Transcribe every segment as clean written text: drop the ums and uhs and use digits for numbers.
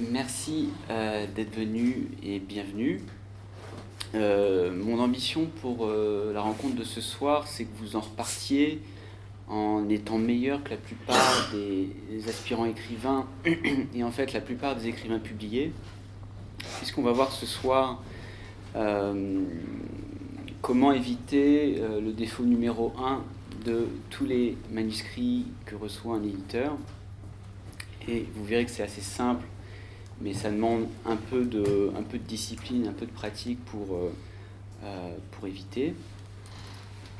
Merci d'être venu et bienvenue. Mon ambition pour la rencontre de ce soir, c'est que vous en repartiez en étant meilleur que la plupart des aspirants écrivains et en fait la plupart des écrivains publiés, puisqu'on va voir ce soir comment éviter le défaut numéro 1 de tous les manuscrits que reçoit un éditeur. Et vous verrez que c'est assez simple, mais ça demande un peu de discipline, un peu de pratique pour éviter.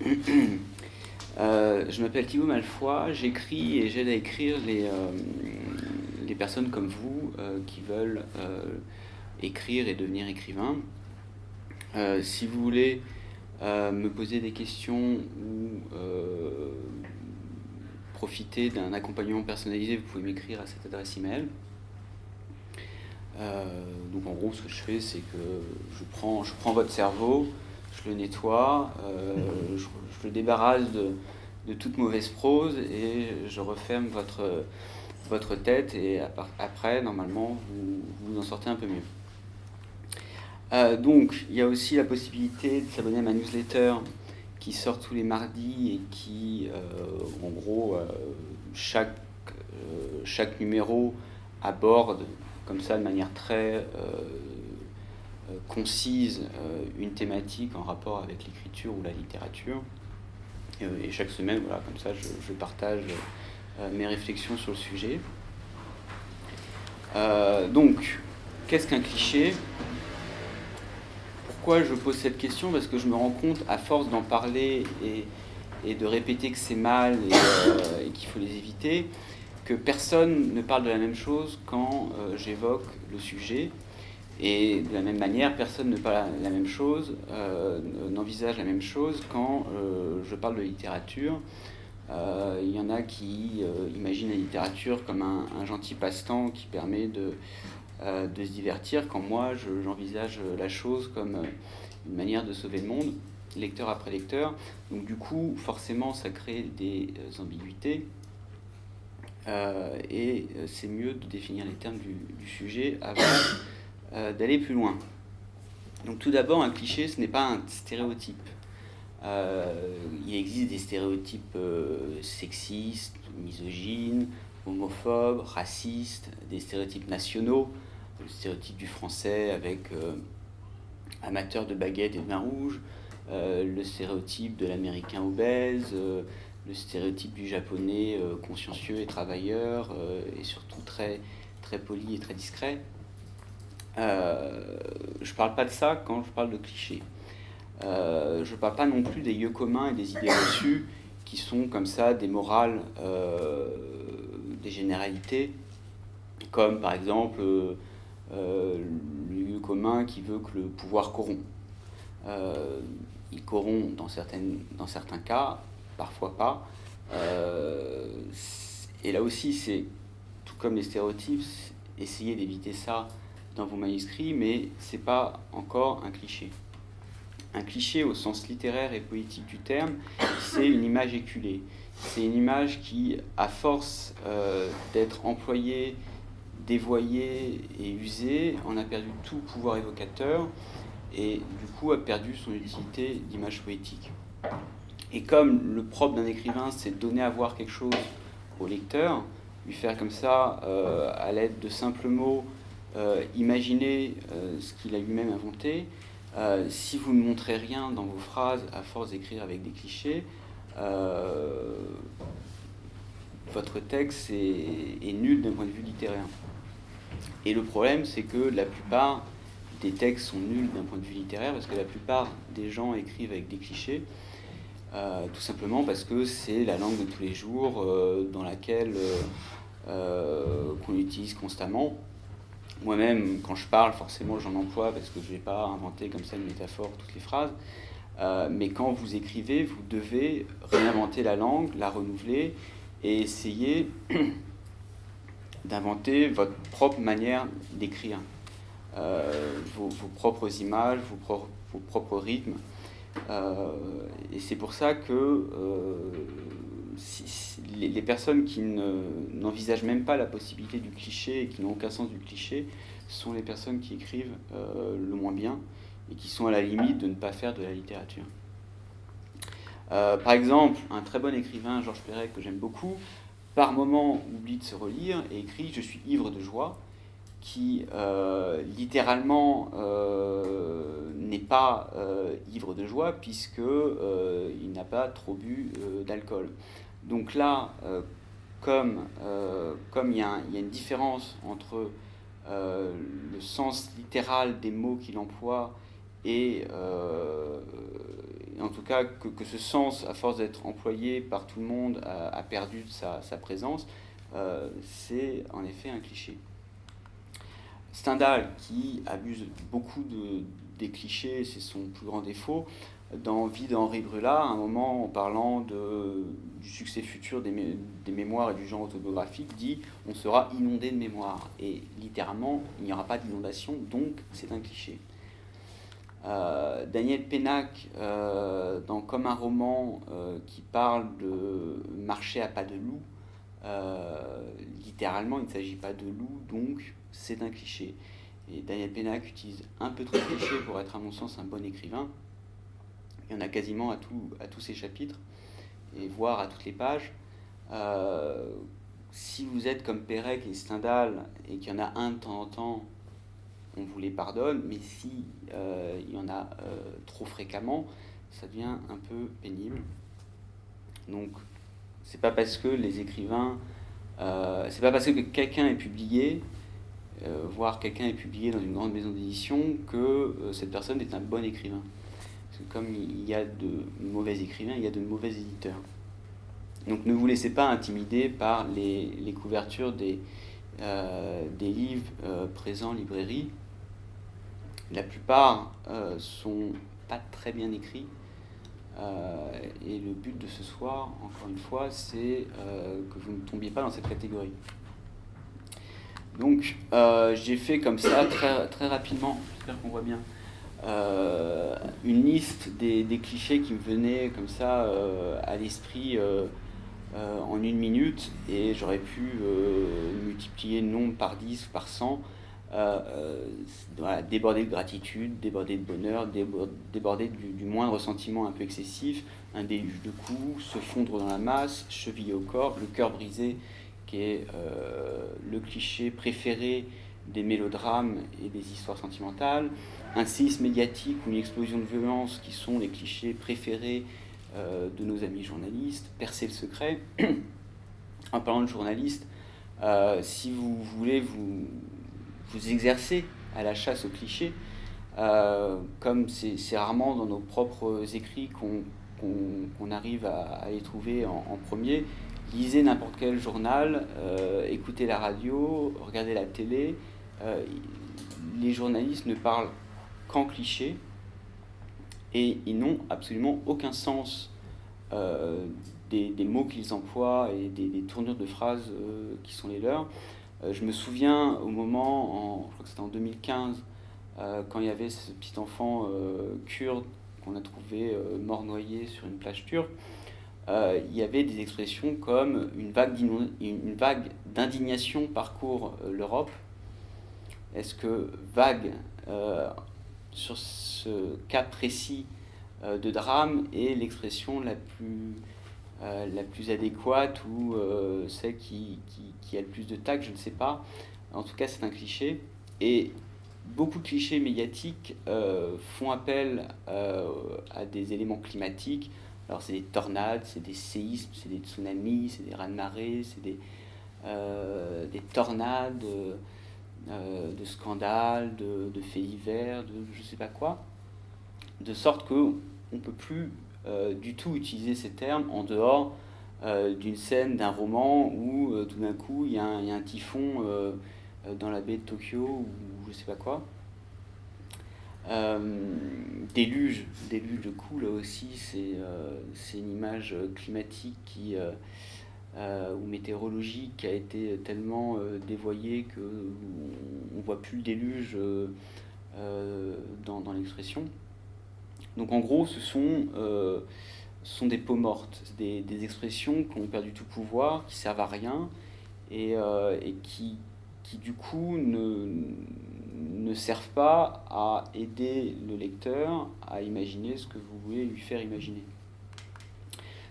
Je m'appelle Thibaut Malfoy, j'écris et j'aide à écrire les personnes comme vous qui veulent écrire et devenir écrivain. Si vous voulez me poser des questions ou profiter d'un accompagnement personnalisé, vous pouvez m'écrire à cette adresse email. Donc en gros ce que je fais, c'est que je prends votre cerveau, je le nettoie, je le débarrasse de toute mauvaise prose et je referme votre tête et après normalement vous en sortez un peu mieux. Donc il y a aussi la possibilité de s'abonner à ma newsletter qui sort tous les mardis et qui en gros chaque numéro aborde comme ça de manière très concise une thématique en rapport avec l'écriture ou la littérature. Et chaque semaine, voilà, comme ça, je partage mes réflexions sur le sujet. Donc, qu'est-ce qu'un cliché ? Pourquoi je pose cette question ? Parce que je me rends compte, à force d'en parler et de répéter que c'est mal et qu'il faut les éviter, que personne ne parle de la même chose quand j'évoque le sujet. Et de la même manière, personne ne parle la même chose, n'envisage la même chose quand je parle de littérature. Il y en a qui imaginent la littérature comme un gentil passe-temps qui permet de se divertir, quand moi j'envisage la chose comme une manière de sauver le monde, lecteur après lecteur. Donc du coup, forcément, ça crée des ambiguïtés. Et c'est mieux de définir les termes du sujet avant d'aller plus loin. Donc tout d'abord, un cliché, ce n'est pas un stéréotype. Il existe des stéréotypes sexistes, misogynes, homophobes, racistes, des stéréotypes nationaux, le stéréotype du français avec amateur de baguettes et de vin rouge, le stéréotype de l'américain obèse, le stéréotype du japonais consciencieux et travailleur, et surtout très, très poli et très discret. Je parle pas de ça quand je parle de clichés. Je parle pas non plus des lieux communs et des idées reçues qui sont comme ça des morales, des généralités, comme par exemple le lieu commun qui veut que le pouvoir corrompt. Il corrompt dans certains cas, parfois pas. Et là aussi, c'est tout comme les stéréotypes, essayez d'éviter ça dans vos manuscrits, mais c'est pas encore un cliché. Un cliché au sens littéraire et poétique du terme, c'est une image éculée. C'est une image qui, à force d'être employée, dévoyée et usée, en a perdu tout pouvoir évocateur et du coup a perdu son utilité d'image poétique. Et comme le propre d'un écrivain, c'est de donner à voir quelque chose au lecteur, lui faire comme ça, à l'aide de simples mots, imaginer ce qu'il a lui-même inventé. Si vous ne montrez rien dans vos phrases, à force d'écrire avec des clichés, votre texte est nul d'un point de vue littéraire. Et le problème, c'est que la plupart des textes sont nuls d'un point de vue littéraire, parce que la plupart des gens écrivent avec des clichés, tout simplement parce que c'est la langue de tous les jours dans laquelle qu'on utilise constamment. Moi-même, quand je parle, forcément, j'en emploie parce que je ne vais pas inventer comme ça une métaphore, toutes les phrases. Mais quand vous écrivez, vous devez réinventer la langue, la renouveler et essayer d'inventer votre propre manière d'écrire, vos propres images, vos propres rythmes. Et c'est pour ça que les personnes qui n'envisagent même pas la possibilité du cliché et qui n'ont aucun sens du cliché sont les personnes qui écrivent le moins bien et qui sont à la limite de ne pas faire de la littérature. Par exemple, un très bon écrivain, Georges Perec, que j'aime beaucoup, par moment oublie de se relire et écrit « Je suis ivre de joie », qui littéralement n'est pas ivre de joie puisque il n'a pas trop bu d'alcool. Donc là, comme il y a une différence entre le sens littéral des mots qu'il emploie et en tout cas que ce sens, à force d'être employé par tout le monde, a perdu sa présence, c'est en effet un cliché. Stendhal, qui abuse beaucoup des clichés, c'est son plus grand défaut, dans Vie d'Henri Brulard, à un moment, en parlant du succès futur des mémoires et du genre autobiographique, dit « on sera inondé de mémoires ». Et littéralement, il n'y aura pas d'inondation, donc c'est un cliché. Daniel Pénac, dans Comme un roman, qui parle de marcher à pas de loup, littéralement, il ne s'agit pas de loup, donc c'est un cliché. Et Daniel Pénac utilise un peu trop de clichés pour être, à mon sens, un bon écrivain. Il y en a quasiment à tous ses chapitres, et voire à toutes les pages. Si vous êtes comme Perec et Stendhal, et qu'il y en a un de temps en temps, on vous les pardonne, mais si il y en a trop fréquemment, ça devient un peu pénible. Donc, c'est pas parce que les écrivains, c'est pas parce que quelqu'un est publié, voire quelqu'un est publié dans une grande maison d'édition, que cette personne est un bon écrivain. Parce que comme il y a de mauvais écrivains, il y a de mauvais éditeurs. Donc ne vous laissez pas intimider par les couvertures des livres présents en librairie. La plupart sont pas très bien écrits. Et le but de ce soir, encore une fois, c'est que vous ne tombiez pas dans cette catégorie. Donc, j'ai fait comme ça, très, très rapidement, j'espère qu'on voit bien, une liste des clichés qui me venaient comme ça à l'esprit en une minute, et j'aurais pu multiplier le nombre par 10 ou par 100, voilà, déborder de gratitude, déborder de bonheur, déborder du moindre sentiment un peu excessif, un déluge de coups, se fondre dans la masse, cheviller au corps, le cœur brisé, qui est le cliché préféré des mélodrames et des histoires sentimentales, un séisme médiatique ou une explosion de violence, qui sont les clichés préférés de nos amis journalistes, percer le secret. En parlant de journalistes, si vous voulez vous exercer à la chasse aux clichés, comme c'est rarement dans nos propres écrits qu'on arrive à les trouver en premier, lisez n'importe quel journal, écoutez la radio, regardez la télé. Les journalistes ne parlent qu'en clichés et ils n'ont absolument aucun sens des mots qu'ils emploient et des tournures de phrases qui sont les leurs. Je me souviens au moment, je crois que c'était en 2015, quand il y avait ce petit enfant kurde qu'on a trouvé mort noyé sur une plage turque. Il y avait des expressions comme une vague d'indignation parcourt l'Europe. Est-ce que vague, sur ce cas précis de drame, est l'expression la plus adéquate ou celle qui a le plus de tact, je ne sais pas. En tout cas, c'est un cliché. Et beaucoup de clichés médiatiques font appel à des éléments climatiques. Alors c'est des tornades, c'est des séismes, c'est des tsunamis, c'est des raz-de-marée, c'est des tornades, de scandales, de faits divers, de je ne sais pas quoi. De sorte qu'on ne peut plus du tout utiliser ces termes en dehors d'une scène, d'un roman où tout d'un coup il y a un typhon dans la baie de Tokyo ou je ne sais pas quoi. Déluge de coups, là aussi c'est une image climatique ou météorologique qui a été tellement dévoyée qu'on ne voit plus le déluge dans l'expression. Donc en gros ce sont des peaux mortes, des expressions qui ont perdu tout pouvoir, qui servent à rien, et qui du coup ne servent pas à aider le lecteur à imaginer ce que vous voulez lui faire imaginer.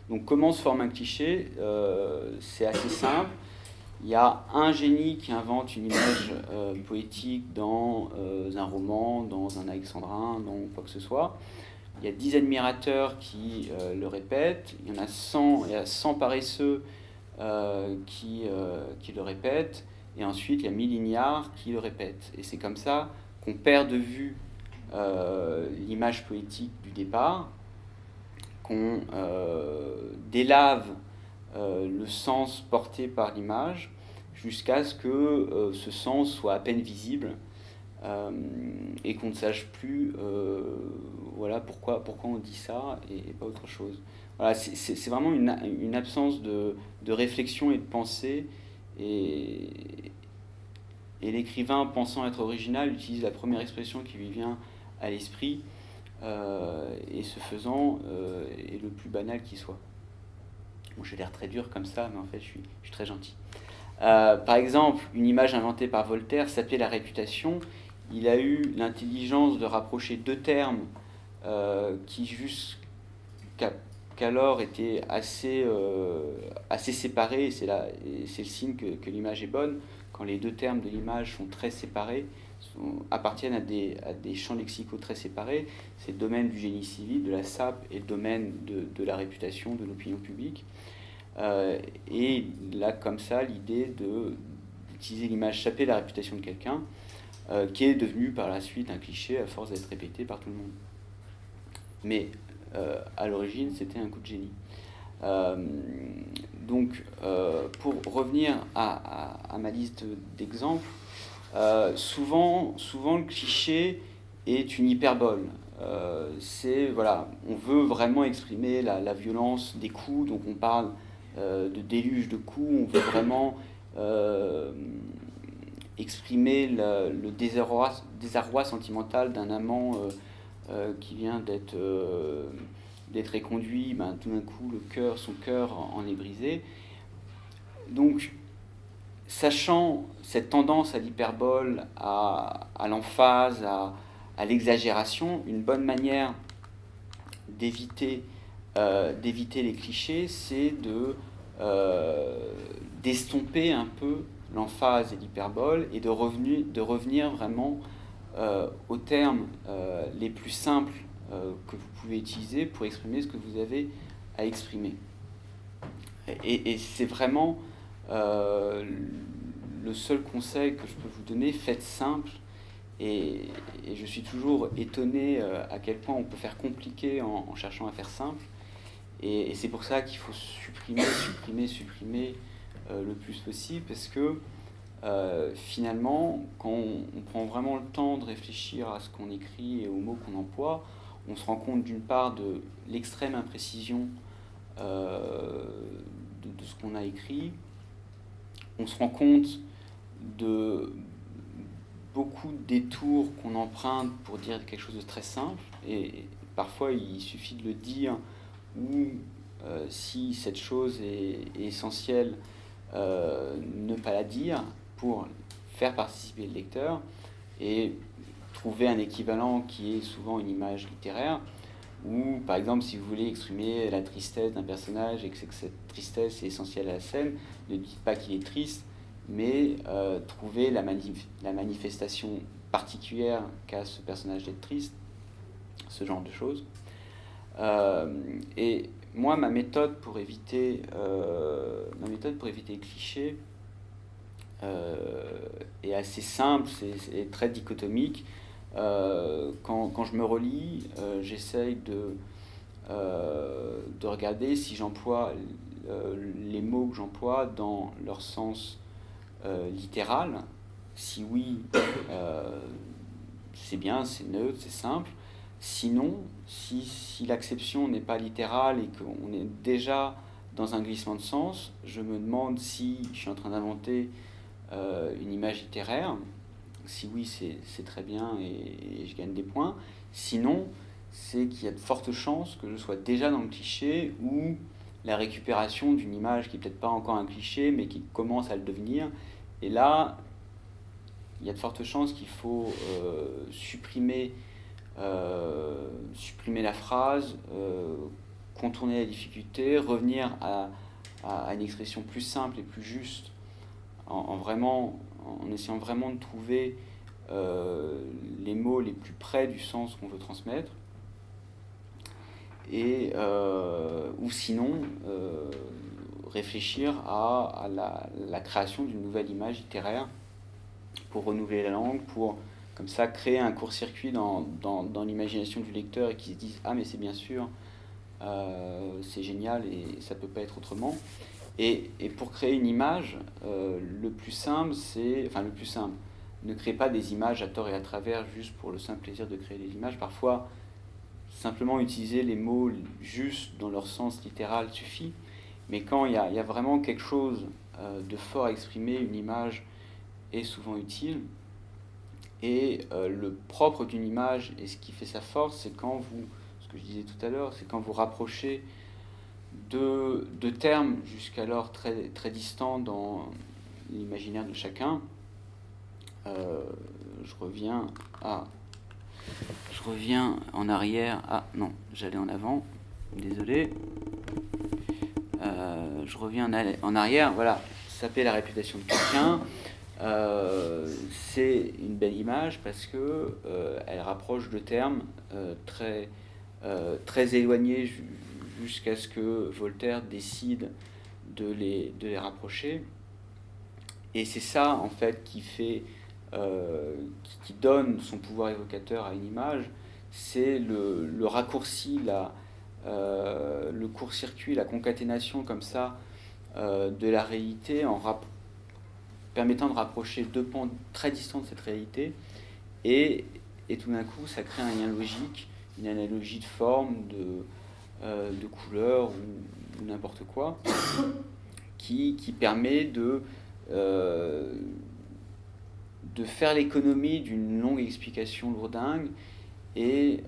Donc comment se forme un cliché? C'est assez simple. Il y a un génie qui invente une image poétique dans un roman, dans un alexandrin, dans quoi que ce soit. Il y a 10 admirateurs qui le répètent. Il y a 100 paresseux qui le répètent. Et ensuite, il y a 1000 ignares qui le répètent. Et c'est comme ça qu'on perd de vue l'image poétique du départ, qu'on délave le sens porté par l'image jusqu'à ce que ce sens soit à peine visible et qu'on ne sache plus voilà, pourquoi on dit ça et pas autre chose. Voilà, c'est vraiment une absence de réflexion et de pensée, et l'écrivain, pensant être original, utilise la première expression qui lui vient à l'esprit, et ce faisant est le plus banal qui soit. Bon, j'ai l'air très dur comme ça, mais en fait je suis très gentil. Par exemple, une image inventée par Voltaire s'appelait la réputation. Il a eu l'intelligence de rapprocher deux termes qui jusqu'alors étaient assez séparés, et c'est le signe que l'image est bonne. Quand les deux termes de l'image sont très séparés, appartiennent à des champs lexicaux très séparés, c'est le domaine du génie civil, de la sape, et le domaine de la réputation, de l'opinion publique. Et là, comme ça, l'idée d'utiliser l'image sapée, la réputation de quelqu'un, qui est devenue par la suite un cliché à force d'être répété par tout le monde. Mais à l'origine, c'était un coup de génie. Donc, pour revenir à ma liste d'exemples, souvent le cliché est une hyperbole. Voilà, on veut vraiment exprimer la violence des coups, donc on parle de déluge de coups, on veut vraiment exprimer le désarroi sentimental d'un amant qui vient d'être éconduit, tout d'un coup son cœur en est brisé. Donc, sachant cette tendance à l'hyperbole, à l'emphase, à l'exagération, une bonne manière d'éviter les clichés, c'est d'estomper un peu l'emphase et l'hyperbole, et de revenir vraiment aux termes les plus simples que vous pouvez utiliser pour exprimer ce que vous avez à exprimer. Et c'est vraiment le seul conseil que je peux vous donner. Faites simple, et je suis toujours étonné à quel point on peut faire compliqué en cherchant à faire simple, et c'est pour ça qu'il faut supprimer le plus possible, parce que finalement, quand on prend vraiment le temps de réfléchir à ce qu'on écrit et aux mots qu'on emploie, on se rend compte d'une part de l'extrême imprécision de ce qu'on a écrit. On se rend compte de beaucoup de détours qu'on emprunte pour dire quelque chose de très simple, et parfois il suffit de le dire, ou si cette chose est essentielle, ne pas la dire pour faire participer le lecteur, et trouver un équivalent qui est souvent une image littéraire. Ou par exemple, si vous voulez exprimer la tristesse d'un personnage et que cette tristesse est essentielle à la scène, ne dites pas qu'il est triste, mais trouvez la manifestation particulière qu'a ce personnage d'être triste, ce genre de choses. Et moi, ma méthode pour éviter les clichés est assez simple, c'est très dichotomique. Quand je me relis, j'essaye de regarder si j'emploie les mots que j'emploie dans leur sens littéral. Si oui, c'est bien, c'est neutre, c'est simple. Sinon, si l'acception n'est pas littérale et qu'on est déjà dans un glissement de sens, je me demande si je suis en train d'inventer une image littéraire. Si oui, c'est très bien, et je gagne des points. Sinon, c'est qu'il y a de fortes chances que je sois déjà dans le cliché ou la récupération d'une image qui n'est peut-être pas encore un cliché, mais qui commence à le devenir. Et là, il y a de fortes chances qu'il faut supprimer la phrase, contourner la difficulté, revenir à une expression plus simple et plus juste, en essayant vraiment de trouver les mots les plus près du sens qu'on veut transmettre. Et, ou sinon, réfléchir à la création d'une nouvelle image littéraire pour renouveler la langue, pour comme ça créer un court-circuit dans l'imagination du lecteur et qu'il se dise « Ah mais c'est bien sûr, c'est génial et ça peut pas être autrement ». Et pour créer une image, le plus simple, ne créez pas des images à tort et à travers juste pour le simple plaisir de créer des images. Parfois, simplement utiliser les mots juste dans leur sens littéral suffit. Mais quand il y a vraiment quelque chose de fort à exprimer, une image est souvent utile. Et le propre d'une image et ce qui fait sa force, c'est quand ce que je disais tout à l'heure, c'est quand vous rapprochez de termes jusqu'alors très, très distants dans l'imaginaire de chacun. Je reviens en arrière. Ah non, j'allais en avant. Désolé. Je reviens en arrière. Voilà, saper la réputation de quelqu'un. C'est une belle image parce que elle rapproche de termes très, très éloignés jusqu'à ce que Voltaire décide de les rapprocher. Et c'est ça, en fait, qui donne son pouvoir évocateur à une image. C'est le raccourci, le court-circuit, la concaténation comme ça de la réalité permettant de rapprocher deux pans très distants de cette réalité. Et tout d'un coup, ça crée un lien logique, une analogie de forme, de couleur ou n'importe quoi, qui permet de faire l'économie d'une longue explication lourdingue et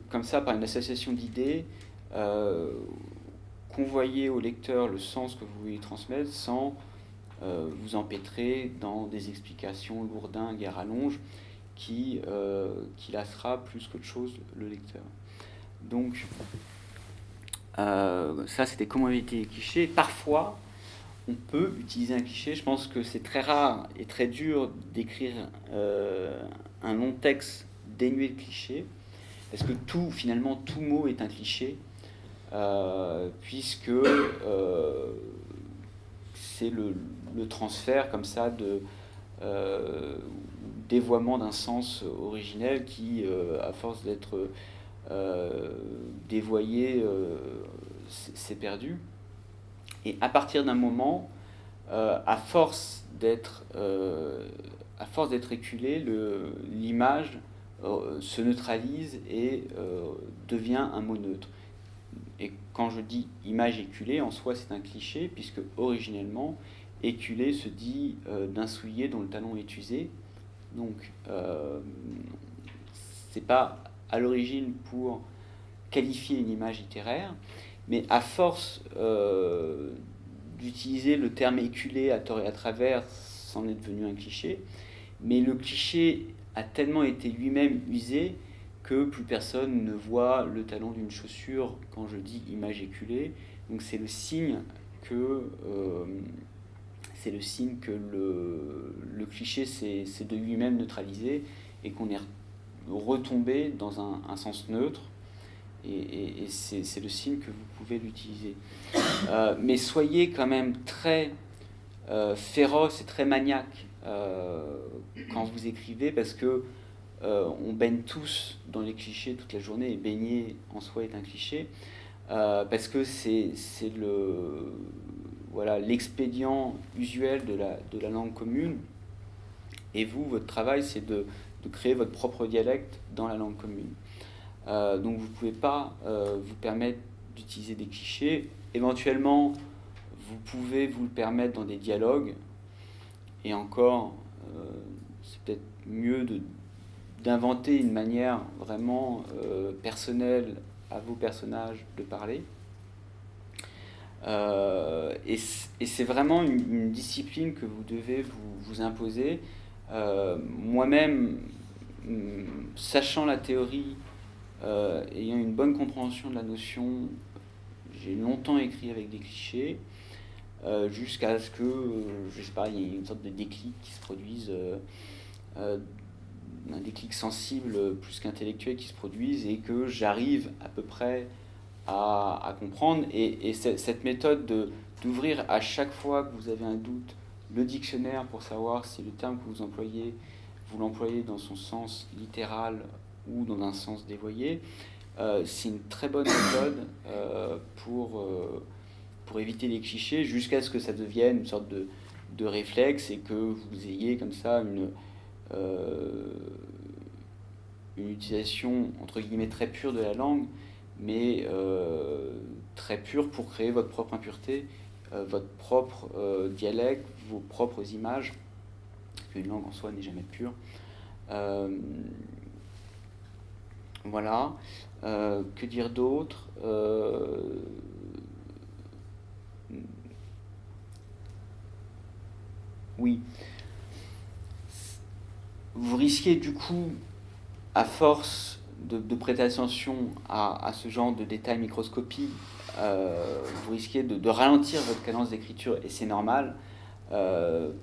comme ça, par une association d'idées, convoyer au lecteur le sens que vous voulez transmettre sans vous empêtrer dans des explications lourdingues et à rallonge qui lassera plus qu'autre chose le lecteur. Donc, ça, c'était comment éviter les clichés. Parfois, on peut utiliser un cliché. Je pense que c'est très rare et très dur d'écrire un long texte dénué de clichés, parce que finalement, tout mot est un cliché, puisque c'est le transfert comme ça de dévoiement d'un sens originel qui, à force d'être dévoyé, s'est perdu. Et à partir d'un moment, à force d'être éculé, l'image se neutralise et devient un mot neutre. Et quand je dis image éculée, en soi c'est un cliché, puisque originellement, éculé se dit d'un soulier dont le talon est usé. Donc, c'est pas à l'origine pour qualifier une image littéraire, mais à force d'utiliser le terme éculé à tort et à travers, c'en est devenu un cliché. Mais le cliché a tellement été lui-même usé que plus personne ne voit le talon d'une chaussure quand je dis image éculée. Donc c'est le signe que le cliché s'est de lui-même neutralisé et qu'on est retombé dans un sens neutre. Et c'est le signe que vous pouvez l'utiliser. Mais soyez quand même très féroce et très maniaque quand vous écrivez, parce que on baigne tous dans les clichés toute la journée, et baigner en soi est un cliché, parce que c'est l'expédient usuel de la langue commune, et votre travail, c'est de créer votre propre dialecte dans la langue commune. Donc vous ne pouvez pas vous permettre d'utiliser des clichés. Éventuellement, vous pouvez vous le permettre dans des dialogues, et encore, c'est peut-être mieux d'inventer une manière vraiment personnelle à vos personnages de parler. Et c'est vraiment une discipline que vous devez vous imposer. Moi-même, sachant la théorie, ayant une bonne compréhension de la notion, j'ai longtemps écrit avec des clichés, jusqu'à ce que, je sais pas, il y ait une sorte de déclic qui se produise, un déclic sensible plus qu'intellectuel qui se produise, et que j'arrive à peu près à comprendre. Et cette méthode d'ouvrir à chaque fois que vous avez un doute le dictionnaire pour savoir si le terme que vous employez, vous l'employez dans son sens littéral ou dans un sens dévoyé, c'est une très bonne méthode pour éviter les clichés, jusqu'à ce que ça devienne une sorte de réflexe et que vous ayez comme ça une utilisation entre guillemets très pure de la langue, mais très pure pour créer votre propre impureté, votre propre dialecte, vos propres images, parce qu'une langue en soi n'est jamais pure. Voilà. Que dire d'autre? Oui. Vous risquez du coup, à force de prêter attention à ce genre de détails microscopiques, vous risquez de ralentir votre cadence d'écriture, et c'est normal.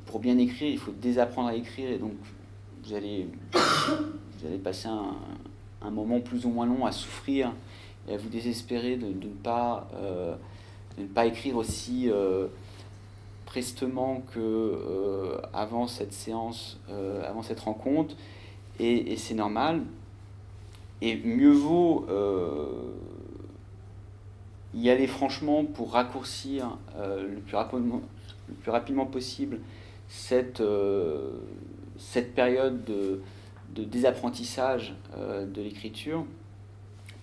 Pour bien écrire, il faut désapprendre à écrire, et donc vous allez passer un moment plus ou moins long à souffrir et à vous désespérer de ne pas écrire aussi prestement que avant cette séance, avant cette rencontre, et c'est normal. Et mieux vaut y aller franchement pour raccourcir le plus rapidement possible cette période de désapprentissage de l'écriture,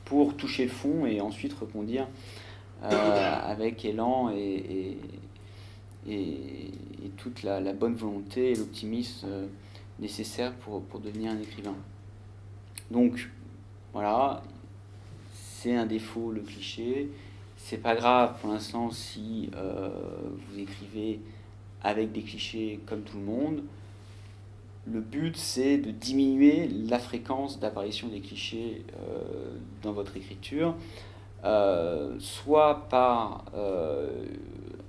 pour toucher le fond et ensuite rebondir avec élan et toute la bonne volonté et l'optimisme nécessaire pour devenir un écrivain. Donc voilà, c'est un défaut, le cliché. C'est pas grave pour l'instant si vous écrivez avec des clichés comme tout le monde. Le but, c'est de diminuer la fréquence d'apparition des clichés dans votre écriture, soit par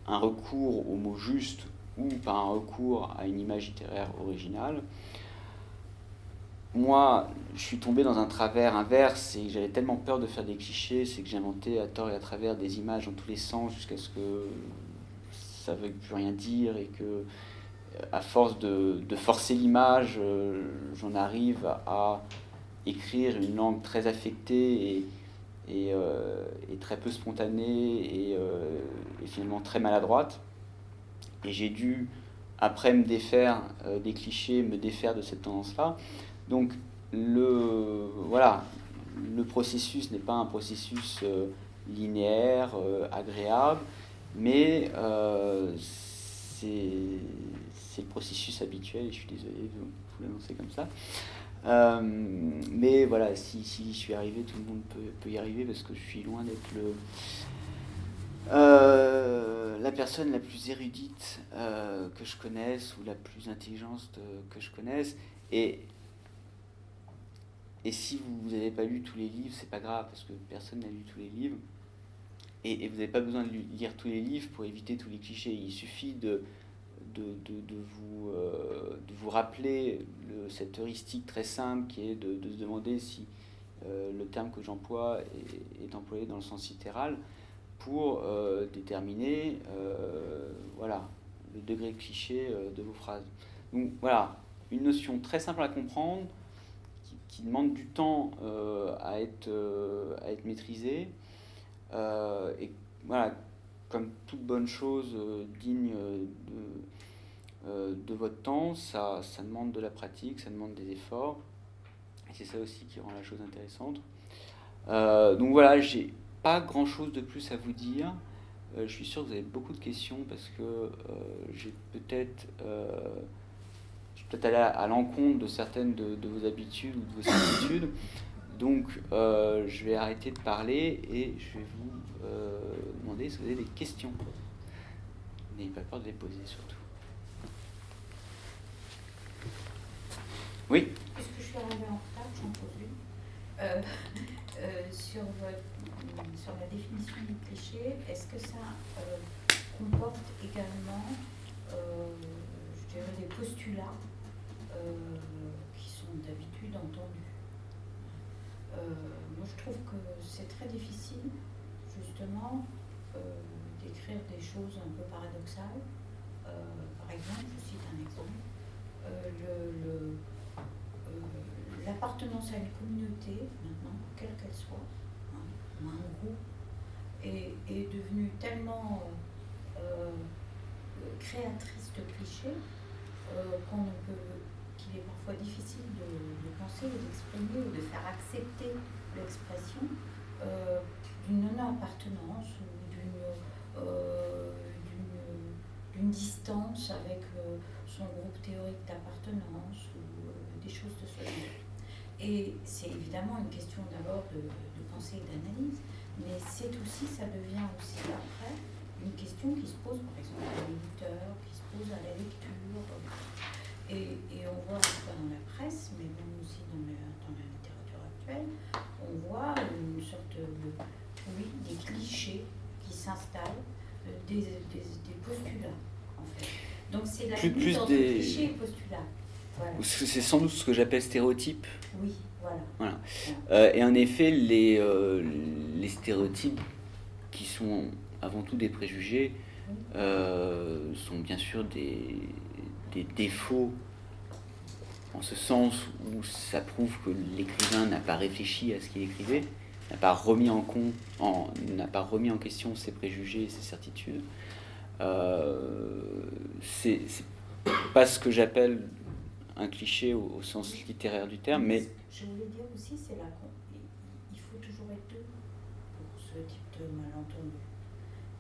un recours au mot juste, ou par un recours à une image littéraire originale. Moi, je suis tombé dans un travers inverse, et j'avais tellement peur de faire des clichés, c'est que j'inventais à tort et à travers des images dans tous les sens, jusqu'à ce que ça ne veuille plus rien dire, et que, à force de forcer l'image, j'en arrive à écrire une langue très affectée et très peu spontanée, et finalement très maladroite. Et j'ai dû, après me défaire des clichés, me défaire de cette tendance-là. Donc le processus n'est pas un processus linéaire, agréable, mais c'est le processus habituel, et je suis désolé de vous l'annoncer comme ça. Mais voilà, si j'y suis arrivé, tout le monde peut y arriver, parce que je suis loin d'être la personne la plus érudite que je connaisse, ou la plus intelligente que je connaisse. Et si vous n'avez pas lu tous les livres, c'est pas grave, parce que personne n'a lu tous les livres. Et vous n'avez pas besoin de lire tous les livres pour éviter tous les clichés. Il suffit de vous rappeler cette heuristique très simple, qui est de se demander si le terme que j'emploie est employé dans le sens littéral, pour déterminer le degré de cliché de vos phrases. Donc voilà, une notion très simple à comprendre, qui demande du temps à être maîtrisée, et voilà, comme toute bonne chose digne de votre temps, ça demande de la pratique, ça demande des efforts, et c'est ça aussi qui rend la chose intéressante. Donc voilà, j'ai pas grand chose de plus à vous dire. Je suis sûr que vous avez beaucoup de questions, parce que j'ai peut-être peut-être aller à l'encontre de certaines de vos habitudes ou de vos certitudes. Donc, je vais arrêter de parler et je vais vous demander si vous avez des questions. N'ayez pas peur de les poser, surtout. Oui. Puisque je suis arrivée en retard, j'en pose une. Sur la définition du cliché, est-ce que ça comporte également, je dirais, des postulats qui sont d'habitude entendus? Moi, je trouve que c'est très difficile, justement, d'écrire des choses un peu paradoxales. Par exemple, je cite un exemple, l'appartenance à une communauté, maintenant, quelle qu'elle soit, hein, ou un groupe, est devenue tellement créatrice de clichés qu'il est parfois difficile de penser ou d'exprimer ou de faire accepter l'expression d'une non-appartenance ou d'une distance avec son groupe théorique d'appartenance ou des choses de ce genre. Et c'est évidemment une question d'abord de pensée et d'analyse, mais ça devient aussi après une question qui se pose par exemple à l'éditeur, qui se pose à la lecture. Et on voit dans la presse, mais même aussi dans la littérature actuelle, on voit une sorte des clichés qui s'installent, des postulats en fait. Donc c'est la limite entre clichés et postulats. Voilà. C'est sans doute ce que j'appelle stéréotype. Oui, voilà. Et en effet, les stéréotypes qui sont avant tout des préjugés sont bien sûr des défauts, en ce sens où ça prouve que l'écrivain n'a pas réfléchi à ce qu'il écrivait, n'a pas remis en question ses préjugés et ses certitudes. C'est pas ce que j'appelle un cliché au sens littéraire du terme, mais... Je voulais dire aussi, il faut toujours être deux pour ce type de malentendu.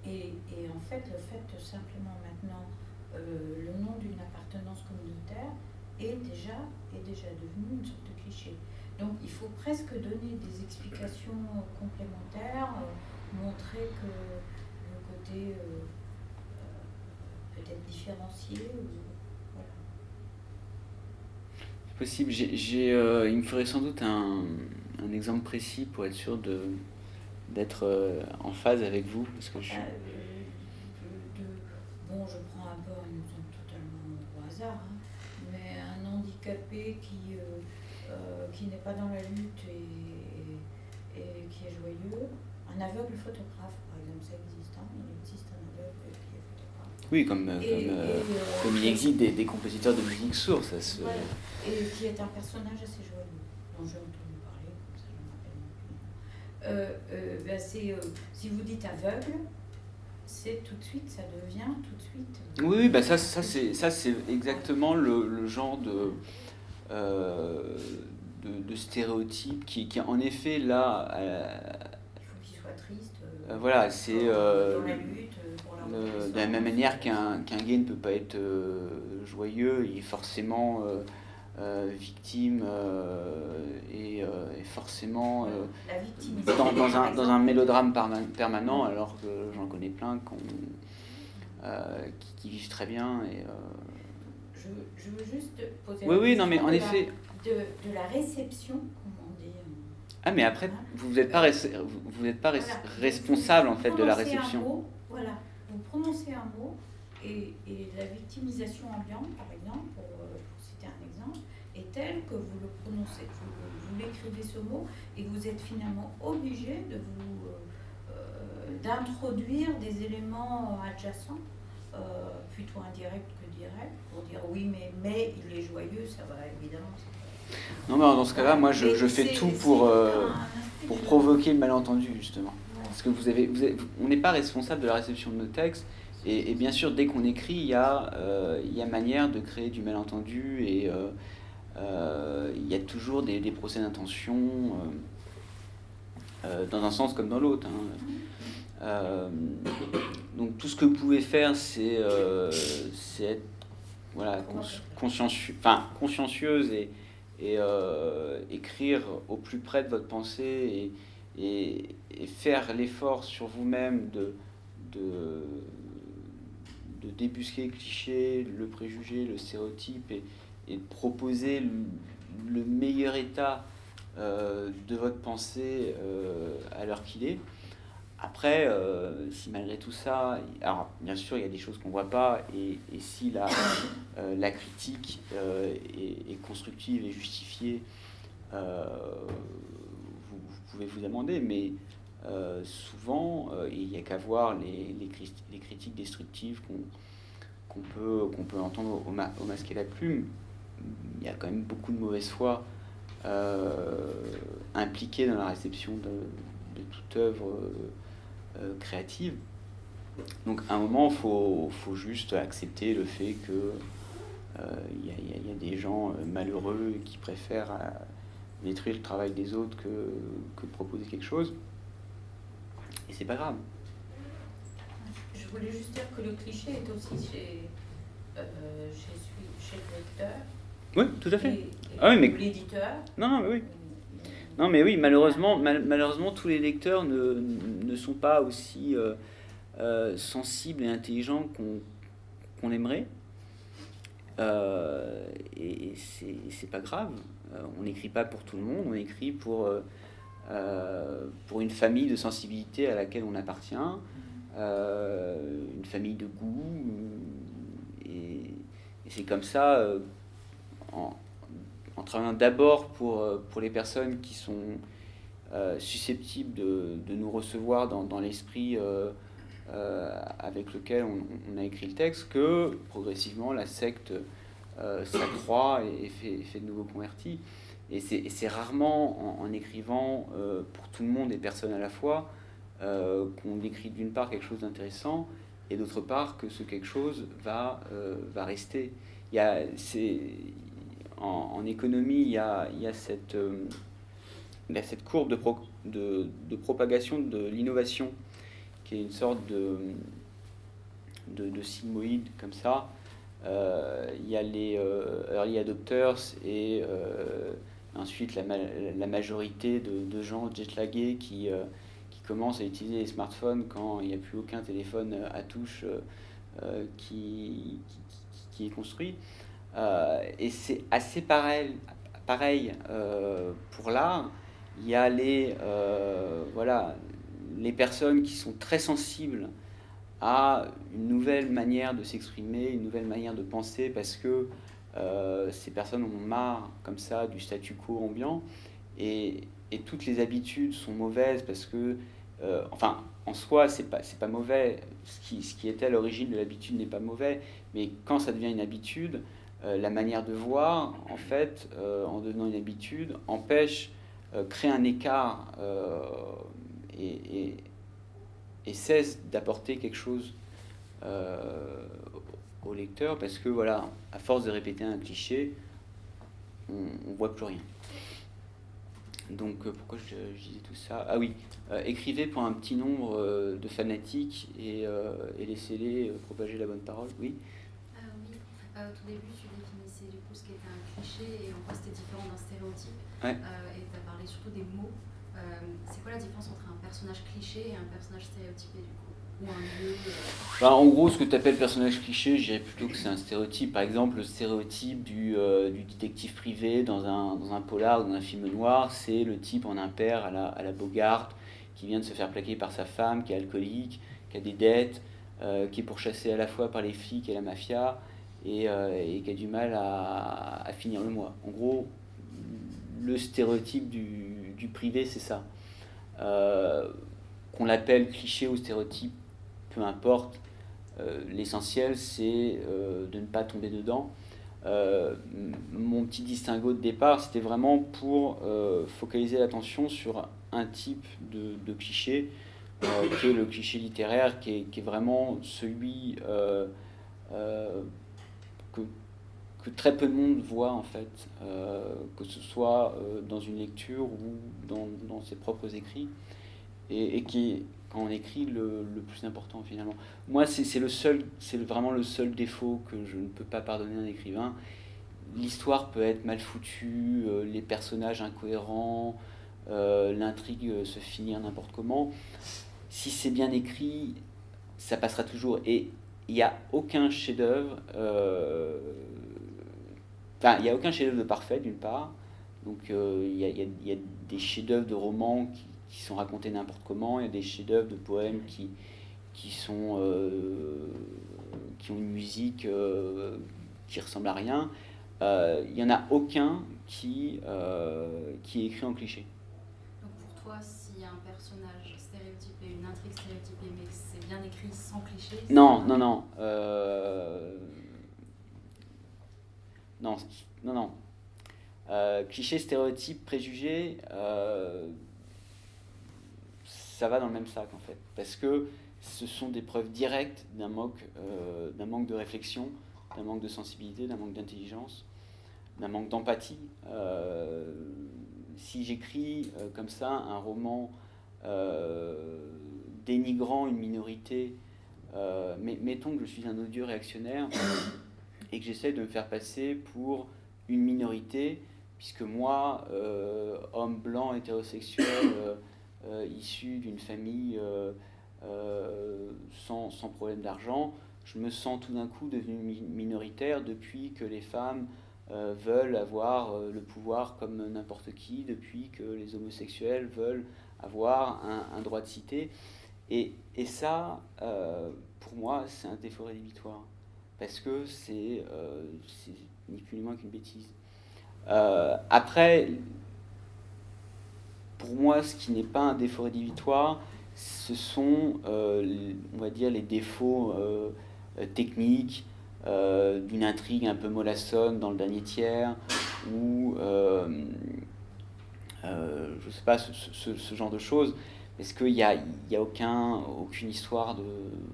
Et en fait, le fait de simplement maintenant, le nom d'une appartenance communautaire est déjà devenu une sorte de cliché. Donc il faut presque donner des explications complémentaires, montrer que le côté peut-être différencié. Voilà. C'est possible. Il me faudrait sans doute un exemple précis pour être sûr d'être en phase avec vous, parce que je prends un peu un exemple totalement au hasard, hein, mais un handicapé qui n'est pas dans la lutte et qui est joyeux, un aveugle photographe par exemple, ça existe, hein, il existe un aveugle qui est photographe. Oui, comme il existe des compositeurs de musique sourds, ça se... Voilà. Et qui est un personnage assez joyeux, dont j'ai entendu parler, comme ça je me rappelle. Si vous dites aveugle, c'est tout de suite, ça devient tout de suite... Oui, ça c'est exactement le genre de stéréotype qui en effet là... il faut qu'il soit triste. Voilà, c'est... dans la lutte, de la même manière qu'un gay ne peut pas être joyeux, il est forcément victime et forcément dans un mélodrame permanent, alors que j'en connais plein qui vivent très bien. Et, je veux juste poser oui, non, mais en effet... de la réception, comme on dit. Ah, mais après, vous n'êtes pas responsable en fait de la réception. Voilà, vous prononcez un mot et la victimisation ambiante, par exemple, pour citer un exemple, est telle que vous le prononcez, vous l'écrivez ce mot et vous êtes finalement obligé d'introduire des éléments adjacents, plutôt indirects que directs, pour dire oui, mais il est joyeux, ça va évidemment. Non, mais dans ce cas-là, moi je fais tout pour provoquer le malentendu, justement. Parce que on n'est pas responsable de la réception de nos textes, et bien sûr, dès qu'on écrit, il y a manière de créer du malentendu, et il y a toujours des procès d'intention, dans un sens comme dans l'autre. Donc tout ce que vous pouvez faire, c'est être voilà, Pour moi, c'est clair. consciencieuse et écrire au plus près de votre pensée et faire l'effort sur vous-même de, de débusquer le cliché, le préjugé, le stéréotype et de proposer le meilleur état de votre pensée à l'heure qu'il est. Après, si malgré tout ça, alors bien sûr il y a des choses qu'on ne voit pas, et si la critique est constructive et justifiée, vous pouvez vous amender, mais souvent il n'y a qu'à voir les critiques destructives qu'on peut entendre au masque et la plume. Il y a quand même beaucoup de mauvaise foi impliquée dans la réception de toute œuvre créative. Donc à un moment, faut juste accepter le fait que y a des gens malheureux qui préfèrent détruire le travail des autres que de proposer quelque chose. Et c'est pas grave. Je voulais juste dire que le cliché est aussi chez le lecteur. Oui, tout à fait. Et Ah oui, mais l'éditeur. non, mais oui. Non, mais oui, malheureusement, tous les lecteurs ne sont pas aussi sensibles et intelligents qu'on aimerait. Et c'est pas grave. On n'écrit pas pour tout le monde, on écrit pour une famille de sensibilité à laquelle on appartient, une famille de goût. Et c'est comme ça, en travaillant d'abord pour les personnes qui sont susceptibles de nous recevoir dans l'esprit avec lequel on a écrit le texte, que progressivement la secte s'accroît et fait de nouveaux convertis. Et c'est rarement en écrivant pour tout le monde et personne à la fois qu'on décrit d'une part quelque chose d'intéressant et d'autre part que ce quelque chose va rester. En économie, il y a cette courbe de propagation de l'innovation qui est une sorte de sigmoïde comme ça. Il y a les early adopters et ensuite la majorité de gens jetlagués qui commencent à utiliser les smartphones quand il n'y a plus aucun téléphone à touche qui est construit. Et c'est assez pareil pour l'art. Il y a les personnes qui sont très sensibles à une nouvelle manière de s'exprimer, une nouvelle manière de penser, parce que ces personnes en ont marre, comme ça, du statu quo ambiant, et toutes les habitudes sont mauvaises, parce que, en soi, c'est pas mauvais, ce qui était à l'origine de l'habitude n'est pas mauvais, mais quand ça devient une habitude, la manière de voir, en fait, en devenant une habitude, crée un écart et cesse d'apporter quelque chose au lecteur, parce que voilà, à force de répéter un cliché, on voit plus rien. Donc pourquoi je disais tout ça? Ah oui, écrivez pour un petit nombre de fanatiques et laissez-les propager la bonne parole. Oui. Oui, au tout début tu définissais du coup ce qu'était un cliché et en quoi c'était différent d'un stéréotype. Ouais. Et tu as parlé surtout des mots. C'est quoi la différence entre un personnage cliché et un personnage stéréotypé du coup? Ou un lieu En gros, ce que tu appelles personnage cliché, je dirais plutôt que c'est un stéréotype. Par exemple, le stéréotype du détective privé dans un polar ou dans un film noir, c'est le type en impair à la Bogart, qui vient de se faire plaquer par sa femme, qui est alcoolique, qui a des dettes, qui est pourchassé à la fois par les flics et la mafia, et qui a du mal à finir le mois. En gros, le stéréotype du privé, c'est ça. Qu'on l'appelle cliché ou stéréotype, peu importe, l'essentiel c'est de ne pas tomber dedans. Mon petit distinguo de départ, c'était vraiment pour focaliser l'attention sur un type de cliché, qui est le cliché littéraire, qui est vraiment celui que très peu de monde voit en fait, que ce soit dans une lecture ou dans ses propres écrits, et qui quand on écrit le plus important finalement. Moi, c'est vraiment le seul défaut que je ne peux pas pardonner à un écrivain. L'histoire peut être mal foutue, les personnages incohérents, l'intrigue se finir n'importe comment. Si c'est bien écrit, ça passera toujours. Et il n'y a aucun chef-d'œuvre. Il n'y a aucun chef-d'œuvre de parfait, d'une part. Donc il y a des chefs-d'œuvre de romans qui sont racontés n'importe comment. Il y a des chefs-d'œuvre de poèmes qui ont une musique qui ressemble à rien. Il n'y en a aucun qui est écrit en cliché. Donc pour toi, s'il y a un personnage stéréotypé, une intrigue stéréotypée, mais que c'est bien écrit sans cliché... Non. Cliché, stéréotype, préjugé, ça va dans le même sac en fait. Parce que ce sont des preuves directes d'un manque de réflexion, d'un manque de sensibilité, d'un manque d'intelligence, d'un manque d'empathie. Si j'écris comme ça un roman dénigrant une minorité, mettons que je suis un odieux réactionnaire et que j'essaie de me faire passer pour une minorité, puisque moi, homme blanc, hétérosexuel, issu d'une famille sans problème d'argent, je me sens tout d'un coup devenu minoritaire depuis que les femmes veulent avoir le pouvoir comme n'importe qui, depuis que les homosexuels veulent avoir un droit de cité. Et ça, pour moi, c'est un défaut rédhibitoire. Parce que c'est ni plus ni moins qu'une bêtise. Après, pour moi, ce qui n'est pas un défaut rédhibitoire, ce sont, on va dire, les défauts techniques d'une intrigue un peu mollassonne dans le dernier tiers, ou je sais pas, ce genre de choses. Parce qu'il n'y a aucune histoire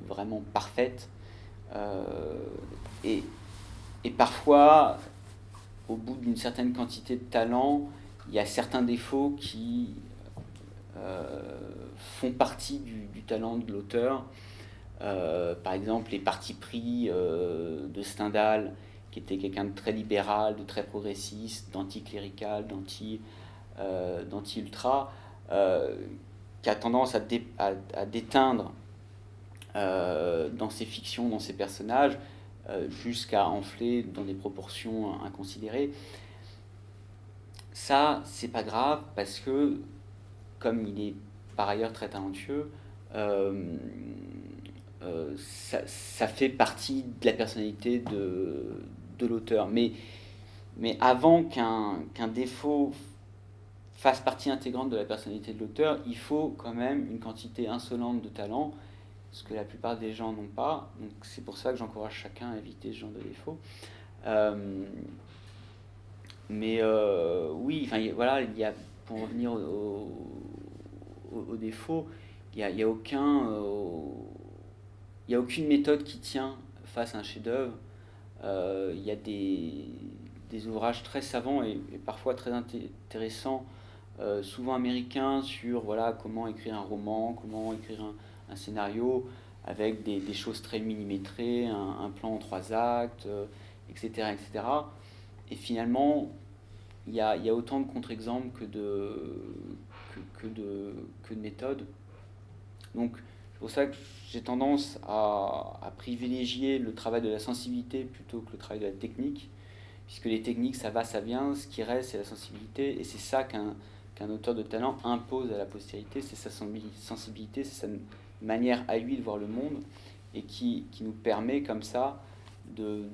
vraiment parfaite. Et parfois, au bout d'une certaine quantité de talent, il y a certains défauts qui font partie du talent de l'auteur. Par exemple, les partis pris de Stendhal, qui était quelqu'un de très libéral, de très progressiste, d'anticlérical, d'anti-ultra, qui a tendance à déteindre dans ses fictions, dans ses personnages, jusqu'à enfler dans des proportions inconsidérées. Ça, c'est pas grave, parce que, comme il est par ailleurs très talentueux, ça fait partie de la personnalité de l'auteur. Mais avant qu'un défaut fasse partie intégrante de la personnalité de l'auteur, il faut quand même une quantité insolente de talent, ce que la plupart des gens n'ont pas. Donc c'est pour ça que j'encourage chacun à éviter ce genre de défaut. Oui, enfin voilà, pour revenir au défaut, il n'y a aucune méthode qui tient face à un chef-d'œuvre. Il y a des ouvrages très savants et parfois très intéressants, souvent américains, sur comment écrire un roman, comment écrire un scénario, avec des choses très millimétrées, un plan en 3 actes, etc., etc. Et finalement, il y a autant de contre-exemples que de méthodes. Donc, c'est pour ça que j'ai tendance à privilégier le travail de la sensibilité plutôt que le travail de la technique, puisque les techniques, ça va, ça vient, ce qui reste, c'est la sensibilité, et c'est ça qu'un auteur de talent impose à la postérité, c'est sa sensibilité, c'est sa manière à lui de voir le monde, et qui nous permet comme ça de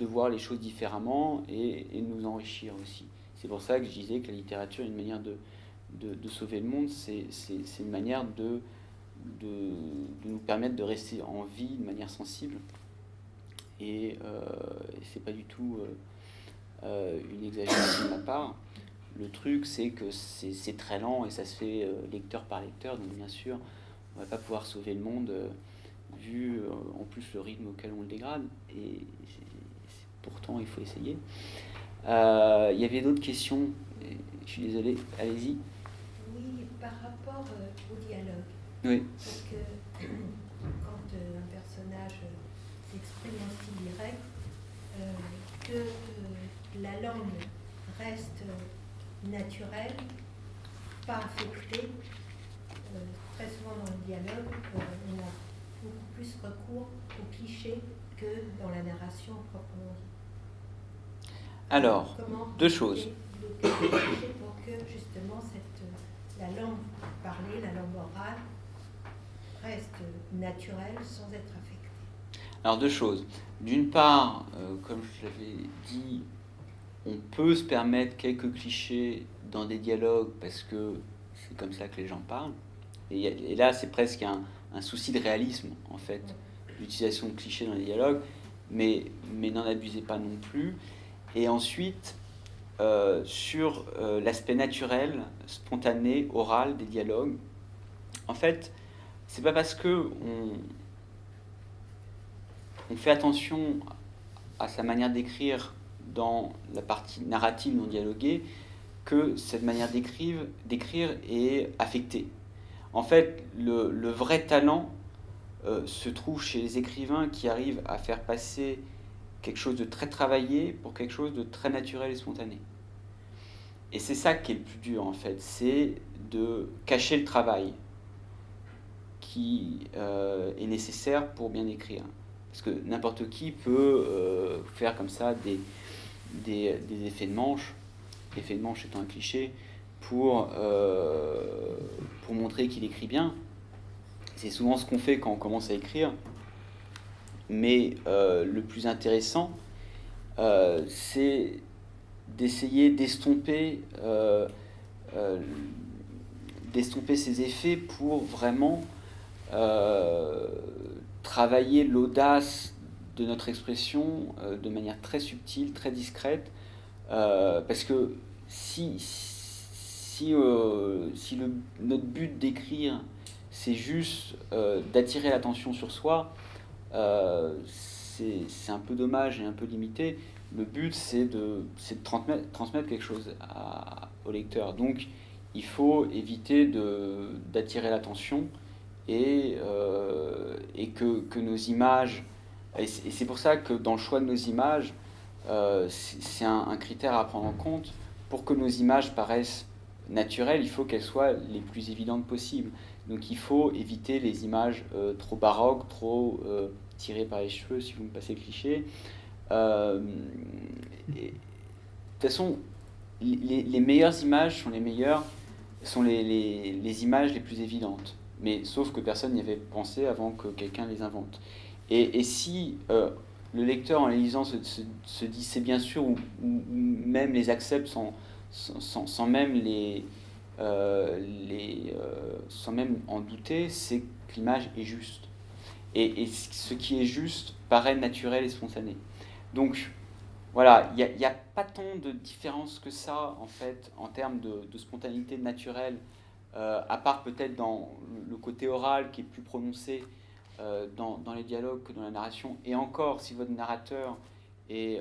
voir les choses différemment et de nous enrichir aussi. C'est pour ça que je disais que la littérature est une manière de sauver le monde, c'est une manière de nous permettre de rester en vie de manière sensible. Et c'est pas du tout une exagération de ma part. Le truc, c'est que c'est très lent et ça se fait lecteur par lecteur, donc bien sûr, on va pas pouvoir sauver le monde vu en plus le rythme auquel on le dégrade. Et pourtant, il faut essayer. Il y avait d'autres questions, je suis désolé, allez-y. Oui, par rapport au dialogue. Oui. Parce que quand un personnage s'exprime en style direct, que la langue reste naturelle, pas affectée. Très souvent dans le dialogue, on a beaucoup plus recours aux clichés que dans la narration proprement dit. Alors, comment deux choses. Les clichés pour que justement la langue parlée, la langue orale, reste naturelle sans être affectée. Alors, deux choses. D'une part, comme je l'avais dit, on peut se permettre quelques clichés dans des dialogues parce que c'est comme ça que les gens parlent. Et là, c'est presque un souci de réalisme, en fait, l'utilisation de clichés dans les dialogues, mais n'en abusez pas non plus. Et ensuite, sur l'aspect naturel, spontané, oral des dialogues, en fait, c'est pas parce que on fait attention à sa manière d'écrire dans la partie narrative non dialoguée que cette manière d'écrire est affectée. En fait, le vrai talent se trouve chez les écrivains qui arrivent à faire passer quelque chose de très travaillé pour quelque chose de très naturel et spontané. Et c'est ça qui est le plus dur, en fait, c'est de cacher le travail qui est nécessaire pour bien écrire. Parce que n'importe qui peut faire comme ça des effets de manche, effets de manche étant un cliché, pour montrer qu'il écrit bien. C'est souvent ce qu'on fait quand on commence à écrire. Mais le plus intéressant, c'est d'essayer d'estomper ces effets pour vraiment travailler l'audace de notre expression de manière très subtile, très discrète, parce que si notre but d'écrire, c'est juste d'attirer l'attention sur soi, c'est un peu dommage et un peu limité. Le but, c'est de transmettre quelque chose au lecteur. Donc, il faut éviter d'attirer l'attention et que nos images... Et c'est pour ça que dans le choix de nos images, c'est un critère à prendre en compte. Pour que nos images paraissent naturelles, il faut qu'elles soient les plus évidentes possibles. Donc il faut éviter les images trop baroques, trop tirées par les cheveux, si vous me passez le cliché. De toute façon, les meilleures images sont les images les plus évidentes. Mais sauf que personne n'y avait pensé avant que quelqu'un les invente. Et si le lecteur, en les lisant, se dit c'est bien sûr, ou même les accepte sans même sans même en douter, c'est que l'image est juste. Et ce qui est juste paraît naturel et spontané. Donc voilà, il n'y a pas tant de différence que ça, en fait, en termes de spontanéité naturelle, à part peut-être dans le côté oral qui est plus prononcé dans les dialogues que dans la narration. Et encore, si votre narrateur est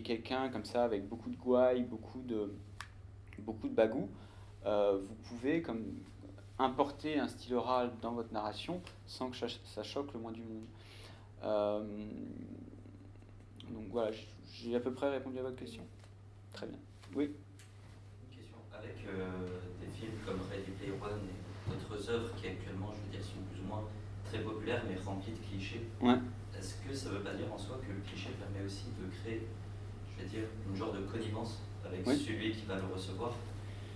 quelqu'un comme ça, avec beaucoup de gouaille, beaucoup de bagou, vous pouvez importer un style oral dans votre narration sans que ça choque le moins du monde. Donc voilà, j'ai à peu près répondu à votre question. Très bien. Oui. Une question. Avec des films comme Ready Player One et d'autres œuvres qui actuellement, je veux dire, sont plus ou moins très populaires mais remplies de clichés, ouais. Est-ce que ça ne veut pas dire en soi que le cliché permet aussi de créer, je veux dire, une genre de connivence avec oui. celui qui va le recevoir,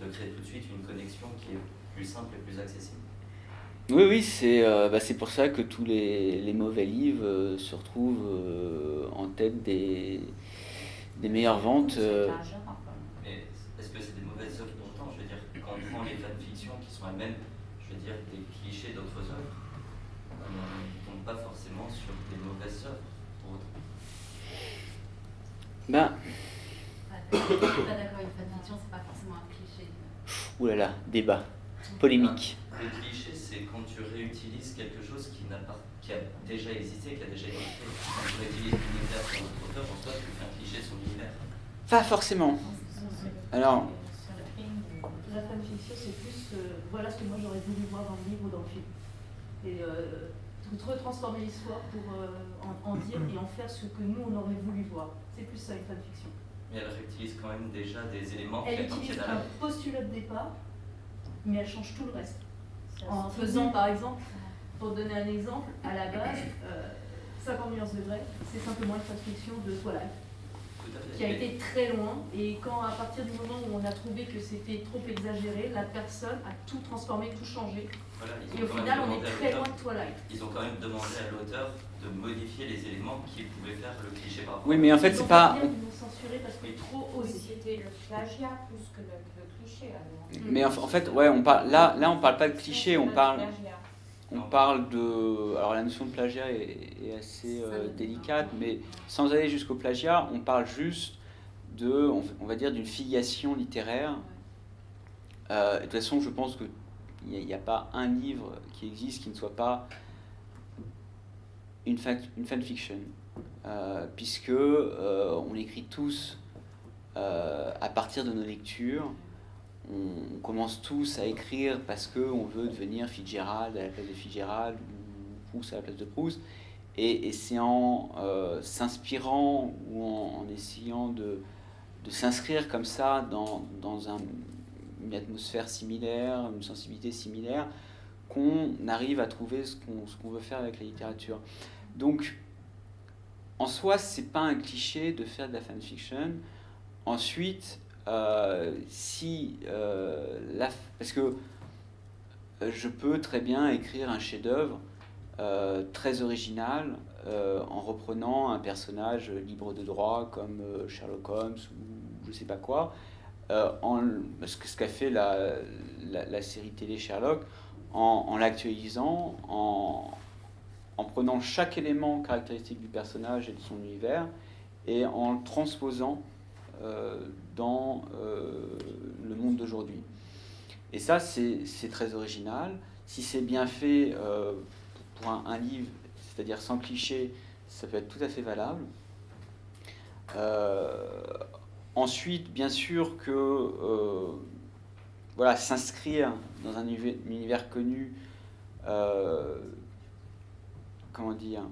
de créer tout de suite une connexion qui est plus simple et plus accessible? Oui, c'est pour ça que tous les mauvais livres se retrouvent en tête des meilleures ventes. Mais est-ce que c'est des mauvaises œuvres pourtant? Je veux dire, quand on prend les fanfictions qui sont elles-mêmes, je veux dire, des clichés d'autres œuvres, on ne tombe pas forcément sur des mauvaises œuvres pour autant. Ben. Je suis pas d'accord, une fanfiction, c'est pas forcément un cliché. Ouh là là, débat, polémique. Le cliché, c'est quand tu réutilises quelque chose qui a déjà existé, qui a déjà été fait. Quand tu réutilises l'univers d'un autre auteur, en soi, tu fais un cliché sur l'univers. Pas forcément. Alors, la fanfiction, c'est plus voilà ce que moi j'aurais voulu voir dans le livre ou dans le film. Et retransformer l'histoire pour en dire et en faire ce que nous on aurait voulu voir. C'est plus ça une fanfiction. Mais elle réutilise quand même déjà des éléments qui Elle appartiennent utilise à un la... postulat de départ, mais elle change tout le reste. Ça, En c'est faisant dit. par exemple, pour donner un exemple, à la base, 50 nuances de vrai, c'est simplement une fanfiction de Twilight, Tout à fait. qui a été très loin, et quand à partir du moment où on a trouvé que c'était trop exagéré, la personne a tout transformé, tout changé, Voilà, et au final on est très loin de Twilight. Ils ont quand même demandé à l'auteur de modifier les éléments qui pouvaient faire le cliché par rapport. Oui, mais en fait, Ils c'est ont pas. bien, ils l'ont censuré parce que trop Oui, osé. c'était le plagiat plus que le cliché alors. Mais en fait, ouais, on parle là, on parle pas de cliché, on parle de. Alors la notion de plagiat est assez délicate, mais sans aller jusqu'au plagiat, on parle juste de, on va dire, d'une filiation littéraire. De toute façon, je pense qu'il n'y a pas un livre qui existe qui ne soit pas une fanfiction, puisque on écrit tous à partir de nos lectures. On commence tous à écrire parce qu'on veut devenir Fitzgerald à la place de Fitzgerald ou Proust à la place de Proust. Et c'est en s'inspirant ou en essayant de s'inscrire comme ça dans une atmosphère similaire, une sensibilité similaire, qu'on arrive à trouver ce qu'on veut faire avec la littérature. Donc, en soi, c'est pas un cliché de faire de la fanfiction. Ensuite, parce que je peux très bien écrire un chef-d'œuvre très original en reprenant un personnage libre de droit comme Sherlock Holmes ou je sais pas quoi, ce qu'a fait la série télé Sherlock, en l'actualisant, en prenant chaque élément caractéristique du personnage et de son univers et en le transposant dans le monde d'aujourd'hui. Et ça, c'est très original. Si c'est bien fait pour un livre, c'est-à-dire sans cliché, ça peut être tout à fait valable. Ensuite, bien sûr que voilà, s'inscrire dans un univers connu, comment dire,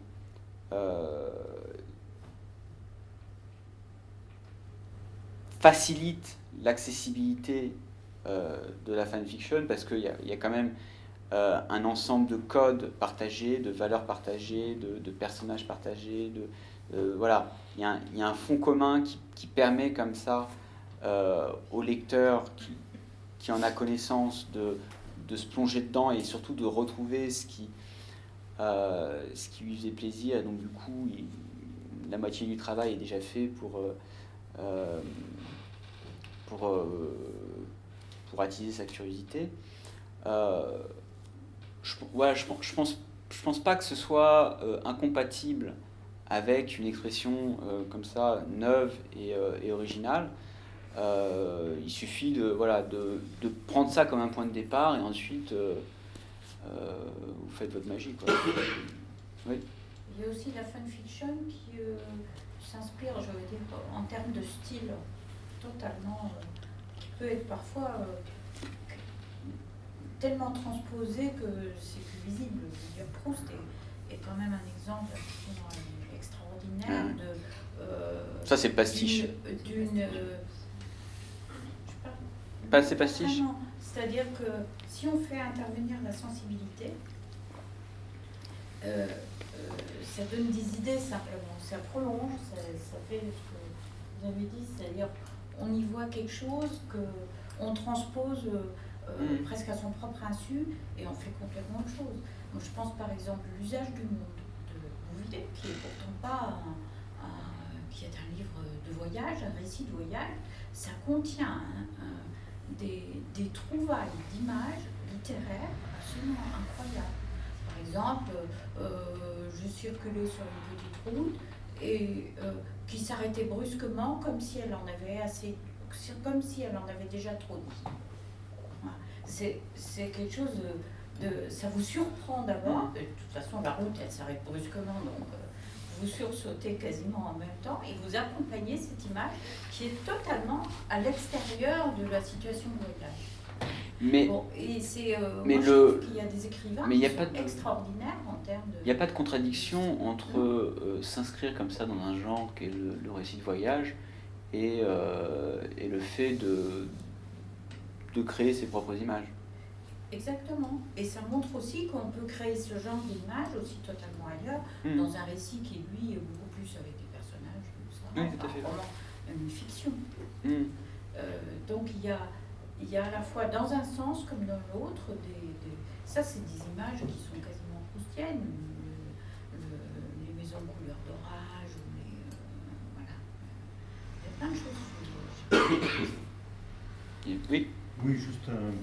facilite l'accessibilité de la fanfiction parce qu'il y a quand même un ensemble de codes partagés, de valeurs partagées, de personnages partagés, voilà, il y a un fond commun qui permet comme ça au lecteur qui en a connaissance de se plonger dedans et surtout de retrouver ce qui lui faisait plaisir. Et donc du coup, la moitié du travail est déjà fait pour attiser sa curiosité. Je pense pas que ce soit incompatible avec une expression comme ça, neuve et originale. Il suffit de prendre ça comme un point de départ et ensuite vous faites votre magie, quoi. Oui. Il y a aussi la fanfiction qui s'inspire, je veux dire, en termes de style, totalement, qui peut être parfois tellement transposé que c'est plus visible. Je veux dire, Proust est quand même un exemple extraordinaire de... ça, c'est pastiche. C'est pastiche. C'est-à-dire que si on fait intervenir la sensibilité, ça donne des idées simplement, ça prolonge, ça fait ce que vous avez dit, c'est-à-dire on y voit quelque chose qu'on transpose presque à son propre insu et on fait complètement autre chose. Donc, je pense par exemple l'usage du monde de Bouvier, qui est pourtant pas qui est un livre de voyage, un récit de voyage, ça contient des trouvailles d'images littéraires absolument incroyables. Par exemple, je circulais sur une petite route et qui s'arrêtait brusquement comme si elle en avait assez, comme si elle en avait déjà trop dit. Voilà. C'est quelque chose ça vous surprend d'abord. De toute façon, la route, elle s'arrête brusquement, donc vous sursautez quasiment en même temps et vous accompagnez cette image qui est totalement à l'extérieur de la situation de voyage. Mais Bon, et c'est, mais moi, je le- trouve qu'il y a des écrivains mais il y qui a pas sont de- extraordinaires en termes de... il n'y a pas de contradiction entre s'inscrire comme ça dans un genre qui est le récit de voyage et le fait de créer ses propres images. Exactement. Et ça montre aussi qu'on peut créer ce genre d'image aussi totalement ailleurs, Mm. dans un récit qui, lui, est beaucoup plus avec des personnages, ça, Oui, tout à fait. vraiment une fiction. Mm. Donc il y a à la fois dans un sens comme dans l'autre, ça c'est des images qui sont quasiment proustiennes, les maisons couleur d'orage, voilà. Il y a plein de choses. Oui. Oui, juste une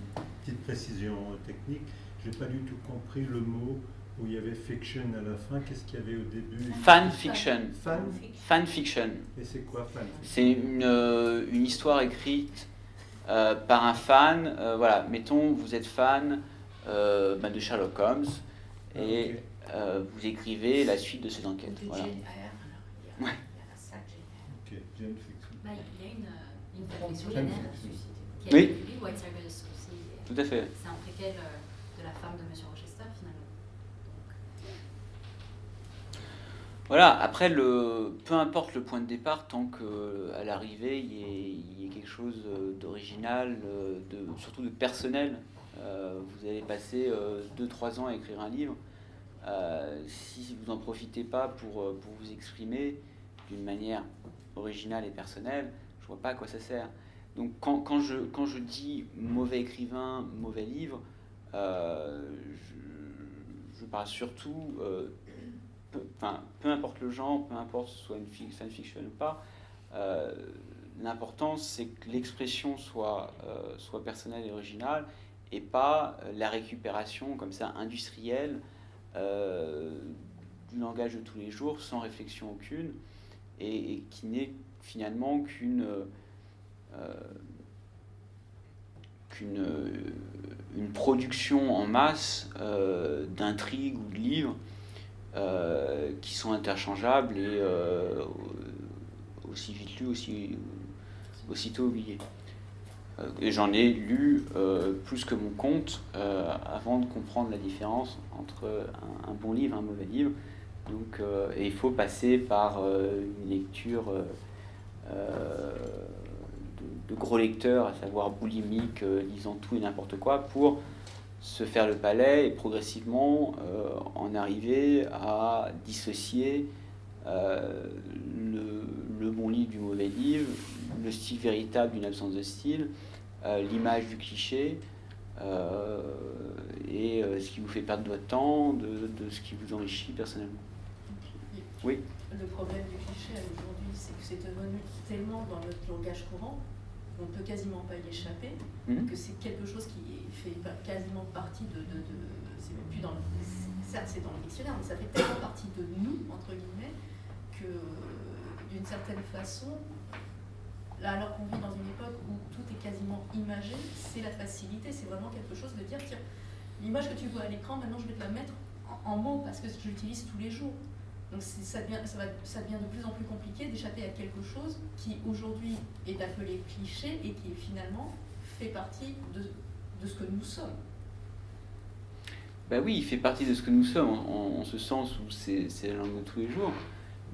petite précision technique. J'ai pas du tout compris le mot où il y avait fiction à la fin. Qu'est-ce qu'il y avait au début? Fan fiction. Fan. Fan fiction. Et c'est quoi fan? C'est une histoire écrite par un fan. Voilà, mettons, vous êtes fan de Sherlock Holmes et vous écrivez la suite de cette enquête. De Voilà. Jane Eyre, alors, il y a la salle Jane Eyre. Ok, Jane fiction. Bah, il y a une fanfiction Jane linéaire fiction. qui a Oui. été publiée, White Circle aussi. Tout à fait. C'est un préquel de la femme de Monsieur Rochester finalement. Voilà, après, peu importe le point de départ, tant qu'à l'arrivée, il y ait quelque chose d'original, surtout de personnel. Vous allez passer 2-3 ans à écrire un livre. Si vous n'en profitez pas pour vous exprimer d'une manière originale et personnelle, je vois pas à quoi ça sert. Donc quand je dis mauvais écrivain, mauvais livre, je parle surtout, peu importe le genre, peu importe que ce soit une fanfiction ou pas, l'important c'est que l'expression soit personnelle et originale et pas la récupération comme ça industrielle du langage de tous les jours sans réflexion aucune et qui n'est finalement qu'une production en masse d'intrigues ou de livres qui sont interchangeables et aussi vite lus, aussitôt oubliés. Et j'en ai lu plus que mon compte avant de comprendre la différence entre un bon livre et un mauvais livre. Donc, et il faut passer par une lecture de gros lecteurs, à savoir boulimiques, lisant tout et n'importe quoi, pour se faire le palais et progressivement en arriver à dissocier le bon livre du mauvais livre, le style véritable d'une absence de style, l'image du cliché, et ce qui vous fait perdre votre temps, de ce qui vous enrichit personnellement. Oui. Le problème du cliché aujourd'hui, c'est que c'est devenu tellement dans notre langage courant qu'on ne peut quasiment pas y échapper, que c'est quelque chose qui fait quasiment partie c'est même plus dans certes c'est dans le dictionnaire, mais ça fait tellement partie de nous, entre guillemets, que d'une certaine façon, là alors qu'on vit dans une époque où tout est quasiment imagé, c'est la facilité, c'est vraiment quelque chose de dire, tiens, l'image que tu vois à l'écran, maintenant je vais te la mettre en mots parce que je l'utilise tous les jours. Donc ça devient de plus en plus compliqué d'échapper à quelque chose qui aujourd'hui est appelé cliché et qui finalement fait partie de ce que nous sommes. Ben oui, il fait partie de ce que nous sommes, en ce sens où c'est la langue de tous les jours,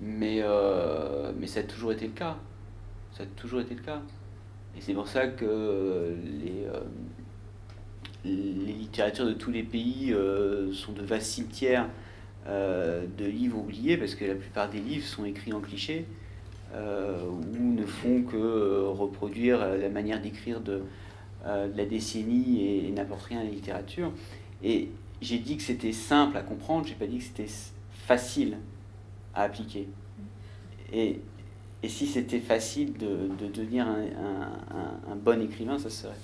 mais ça a toujours été le cas. Ça a toujours été le cas. Et c'est pour ça que les littératures de tous les pays sont de vastes cimetières de livres oubliés, parce que la plupart des livres sont écrits en cliché ou ne font que reproduire la manière d'écrire de la décennie et n'importe rien à la littérature. Et j'ai dit que c'était simple à comprendre, j'ai pas dit que c'était facile à appliquer. Et si c'était facile de devenir un bon écrivain, ça serait.